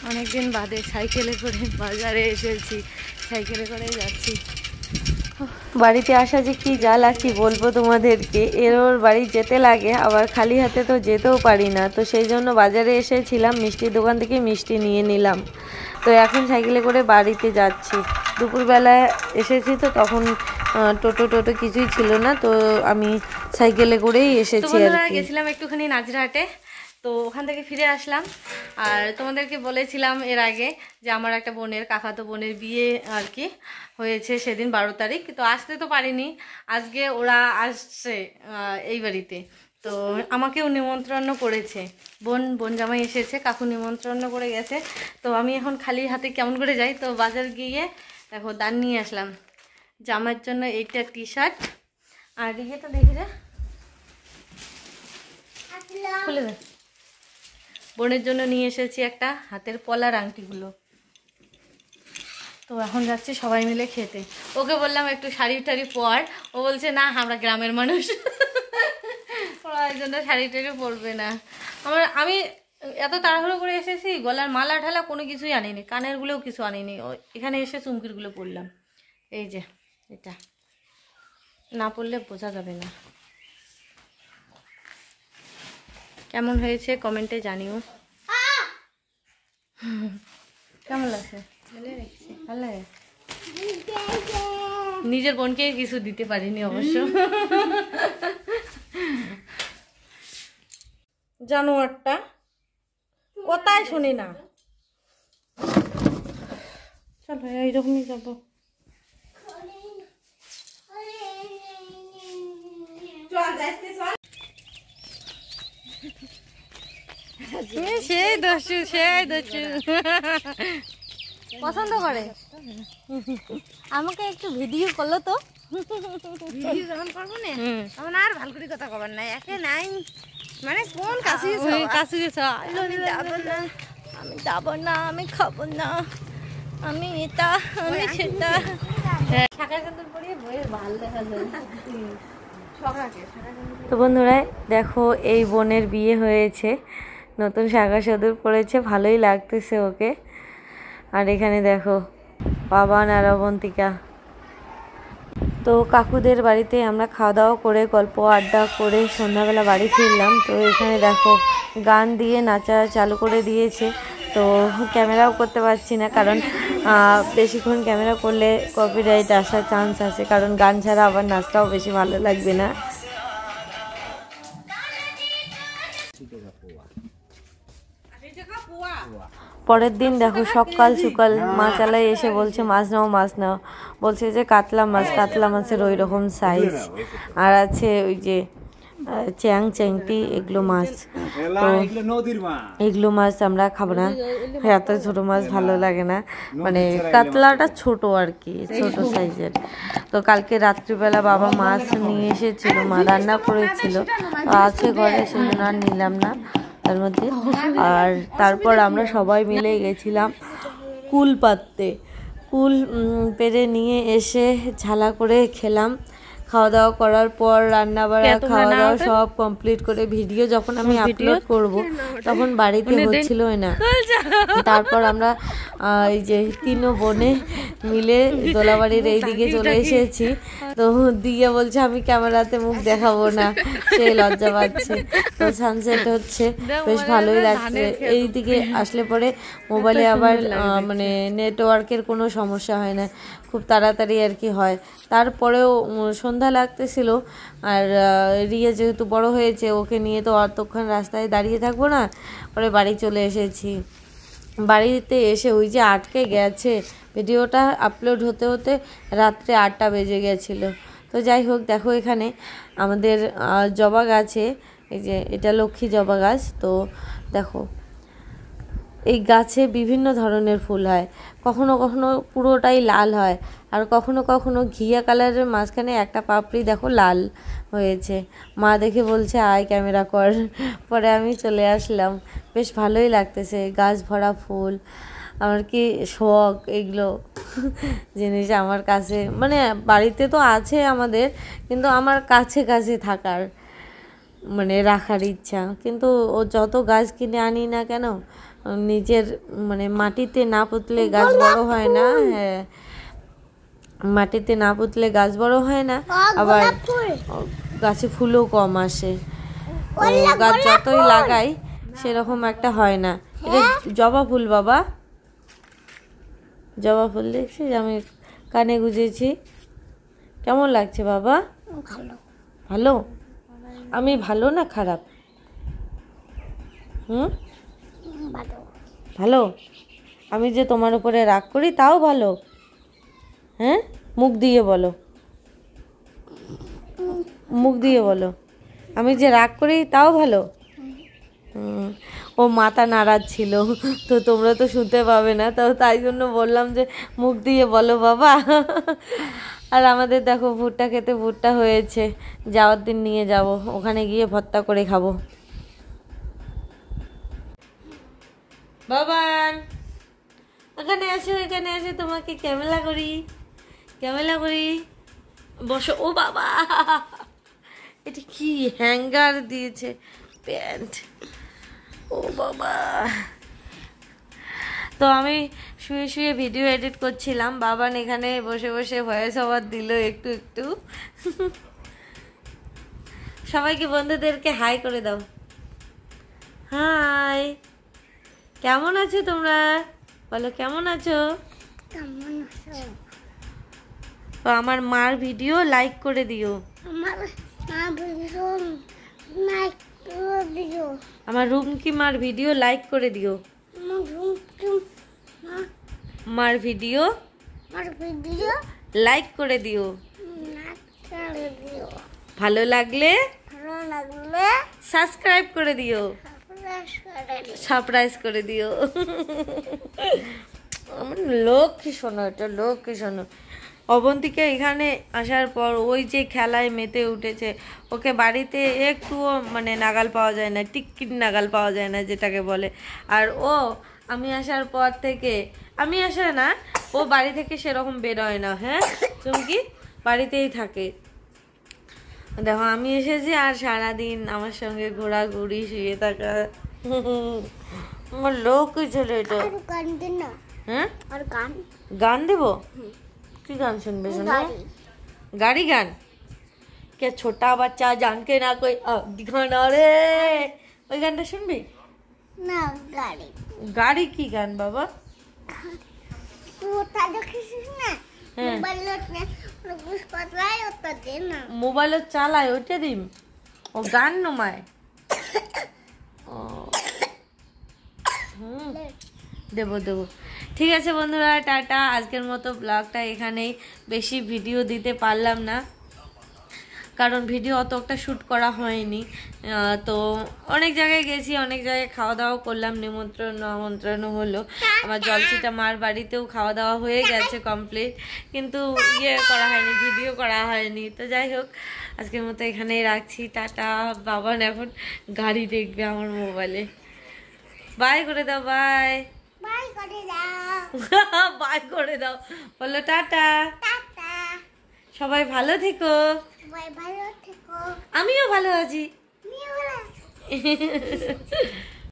অনেকদিন বাদে সাইকেলে করে বাজারে এসেছি, সাইকেলে করে যাচ্ছি। বাড়িতে আসা যে কি জ্বালা কি বলবো তোমাদেরকে, ওর বাড়ি যেতে লাগে, আবার খালি হাতে তো যেতেও পারি না। তো সেই জন্য বাজারে এসেছিলাম, মিষ্টির দোকান থেকে মিষ্টি নিয়ে নিলাম। তো এখন সাইকেলে করে বাড়িতে যাচ্ছি। দুপুরবেলায় এসেছি তো তখন টোটো কিছুই ছিল না, তো আমি সাইকেলে করেই এসেছি। আর গেছিলাম একটুখানি নাজরাহাটে, তো ওখান থেকে ফিরে আসলাম। আর তোমাদেরকে বলেছিলাম এর আগে যে আমার একটা বোনের, কাকাতো বোনের বিয়ে আর কি হয়েছে সেদিন 12 তারিখ। তো আসতে তো পারিনি, আজকে ওরা আসছে এই বাড়িতে। তো আমাকেও নিমন্ত্রণ করেছে, বোন জামাই এসেছে, কাকু নিমন্ত্রণ করে গেছে। তো আমি এখন খালি হাতে কেমন করে যাই, তো বাজার গিয়ে দেখো দান নিয়ে আসলাম। জামার জন্য এইটা টি শার্ট, আর এটা দেখি রে, খুলে দে। বোনের জন্য নিয়ে এসেছি একটা হাতের পলার আংটিগুলো। তো এখন যাচ্ছি সবাই মিলে খেতে। ওকে বললাম একটু শাড়ি টাড়ি পর, ও বলছে না আমরা গ্রামের মানুষ, ওরা এই জন্য শাড়ি টাড়ি পরবে না। আমি এত তাড়াহুড়ো করে এসেছি, গলার মালা ঠালা কোনো কিছুই আনিনি, কানেরগুলোও কিছু আনিনি। এখানে এসে চুমকিরগুলো পরলাম। এই যে এটা না পরলে বোঝা যাবে না। কেমন হয়েছে কমেন্টে জানিও। কেমন লাগছে? ভালো লাগে। নিজের বোনকে কিছু দিতে পারিনি অবশ্য। জানোয়ারটা কোথায় শুনি না। চলো এইরকমই যাবো। সেই দস্যু পছন্দ করে। আমাকে একটু ভিডিও করলো তো, ভিডিও যখন করবো না তখন আর ভালো করে কথা কবার নাই। একে নাই মানে কোন কাছে আমি যাবো না, আমি খাবো না, আমি এটা আমি সেটা। তো বন্ধুরা দেখো এই বোনের বিয়ে হয়েছে, নতুন শাঁখা সিঁদুর পরেছে, ভালোই লাগতেছে ওকে। আর এখানে দেখো বাবান আর অবন্তিকা। তো কাকুদের বাড়িতে আমরা খাওয়া দাওয়া করে গল্প আড্ডা করে সন্ধ্যাবেলা বাড়ি ফিরলাম। তো এখানে দেখো গান দিয়ে নাচা চালু করে দিয়েছে। তো ক্যামেরাও করতে পারছি না, কারণ বেশিক্ষণ ক্যামেরা করলে কপিরাইট আসার চান্স আছে, কারণ গান ছাড়া আবার নাচটাও বেশি ভালো লাগবে না। পরের দিন দেখো সকাল সকাল মা চালাই এসে বলছে মাছ নাও, বলছে যে কাতলা মাছের ওই রকম সাইজ, আর আছে ওই যে চ্যাংটি, এগুলো মাছ। তো এগুলো মাছ আমরা খাবো না, এত ছোট মাছ ভালো লাগে না, মানে কাতলাটা ছোট আর কি, ছোট সাইজের। তো কালকে রাত্রিবেলা বাবা মাছ নিয়ে এসেছিল, মা রান্না করেছিল, আছে ঘরে, সেজন্য আর নিলাম না তার মধ্যে। আর তারপর আমরা সবাই মিলে গেছিলাম কুল পাততে। কুল পেরে নিয়ে এসে ঝালা করে খেলাম। খাওয়া দাওয়া করার পর রান্না বাড়া খাওয়া দাওয়া সব কমপ্লিট করে ভিডিও যখন আমি আপলোড করব তখন বাড়িতে হচ্ছিলই না। তারপর আমরা এই যে 3 বোনে মিলে দোলাবাড়ির এই দিকে চলে এসেছি। তো দিয়ে বলছে আমি ক্যামেরাতে মুখ দেখাবো না, সে লজ্জা পাচ্ছে। তো সানসেট হচ্ছে, বেশ ভালোই লাগছে। এই দিকে আসলে পরে মোবাইলে আবার মানে নেটওয়ার্কের কোনো সমস্যা হয় না, খুব তাড়াতাড়ি আর কি হয়। তারপরেও সন্ধ্যা লাগতেছিল, আর রিয়া যেহেতু বড় হয়েছে, ওকে নিয়ে তো অতক্ষণ রাস্তায় দাঁড়িয়ে থাকবো না, পরে বাড়ি চলে এসেছি। বাড়িতে এসে ওই যে আটকে গেছে, ভিডিওটা আপলোড হতে হতে রাত্রে 8টা বেজে গেছিলো। তো যাই হোক, দেখো এখানে আমাদের জবা গাছে, এই যে এটা লক্ষ্মী জবা গাছ। তো দেখো এই গাছে বিভিন্ন ধরনের ফুল হয়, কখনো কখনো পুরোটাই লাল হয়, আর কখনো কখনো ঘিয়া কালারের মাঝখানে একটা পাপড়ি দেখো লাল হয়েছে। মা দেখে বলছে আয় ক্যামেরা কর, পরে আমি চলে আসলাম। বেশ ভালোই লাগতেছে, গাছ ভরা ফুল। আমার কি শখ এগুলো জিনিস আমার কাছে, মানে বাড়িতে তো আছে আমাদের, কিন্তু আমার কাছে কাছে থাকার মানে রাখার ইচ্ছা। কিন্তু ও যত গাছ কিনে আনি না কেন, নিজের মানে মাটিতে না পুঁতলে গাছ বড় হয় না। হ্যাঁ, মাটিতে না পুঁতলে গাছ বড় হয় না, আবার গাছে ফুলও কম আসে। গাছ যতই লাগাই সেরকম একটা হয় না। এটা জবা ফুল বাবা, জবা ফুল দেখছিস আমি কানে গুঁজেছি। কেমন লাগছে বাবা? ভালো। আমি ভালো না খারাপ? ভালো। আমি যে তোমার উপরে রাগ করি তাও ভালো? হ্যাঁ, মুখ দিয়ে বলো, মুখ দিয়ে বলো। আমি যে রাগ করি তাও ভালো? ও মাথা নাড়াজ ছিল, তো তোমরা তো শুনতে পাবে না, তো তাই জন্য বললাম যে মুখ দিয়ে বলো বাবা। আর আমাদের দেখো ভুট্টা খেতে ভুট্টা হয়েছে, যাওয়ার দিন নিয়ে যাব, ওখানে গিয়ে ভর্তা করে খাবো। বাবান এখানে আসো, এখানে আসো, তোমাকে ক্যামেরা করি, ক্যামেরা করি, বসো। ও বাবা, এটা কি হ্যাঙ্গার দিয়েছে প্যান্ট, ও বাবা। তো আমি শুয়ে শুয়ে ভিডিও এডিট করছিলাম, বাবান এখানে বসে বসে ভয়েস ওভার দিল একটু একটু। সবাইকে বন্ধুদেরকে হাই করে দাও। হাই, কেমন আছো তোমরা? বলো কেমন আছো? তো আমার মার ভিডিও লাইক করে দিও। আমার রুমকি মার ভিডিও লাইক করে দিও। মার ভিডিও লাইক করে দিও। ভালো লাগলে সাবস্ক্রাইব করে দিও, সারপ্রাইজ করে দিও। আমার লক্ষ্মী শোনো, এটা লক্ষ্মী শোনো। অবন্তীকে এখানে আসার পর ওই যে খেলায় মেতে উঠেছে, ওকে বাড়িতে একটুও মানে নাগাল পাওয়া যায় না, টিকিট নাগাল পাওয়া যায় না যেটাকে বলে। আর ও আমি আসার পর থেকে, আমি আসা না, ও বাড়ি থেকে সেরকম বেরোয় না। হ্যাঁ চুমকি বাড়িতেই থাকে। দেখো আমি এসেছি আর সারাদিন আমার সঙ্গে ঘোরাঘুরি, শুয়ে থাকা। আমার লক্ষ্মী ছিল এটা। হ্যাঁ গান দেবো? কি গান শুনবে শোনো? গাড়ি গান? কে ছোটা বাচ্চা জানকে না কই গানা রে, ওই গানটা শুনবি না? গাড়ি গাড়ি কি গান বাবা? মোবাইল চালায় ওইটা দিম, ও গান নমায়। দেবো দেবো, ঠিক আছে বন্ধুরা, টাটা। আজকের মতো ব্লগটা এখানেই, বেশি ভিডিও দিতে পারলাম না কারণ ভিডিও অতটা শ্যুট করা হয়নি। তো অনেক জায়গায় গেছি, অনেক জায়গায় খাওয়া দাওয়া করলাম, নিমন্ত্রণ আমন্ত্রণও হলো। আমার জলসিটা মার বাড়িতেও খাওয়া দাওয়া হয়ে গেছে কমপ্লিট, কিন্তু করা হয়নি, ভিডিও করা হয়নি। তো যাই হোক, আজকের মতো এখানেই রাখছি, টাটা। বাবান এখন গাড়ি দেখবে আমার মোবাইলে। বাই করে দাও, বাই বাই করে দাও, বাই করে দাও, বলো টাটা। সবাই ভালো থেকো। আমিও ভালো আছি।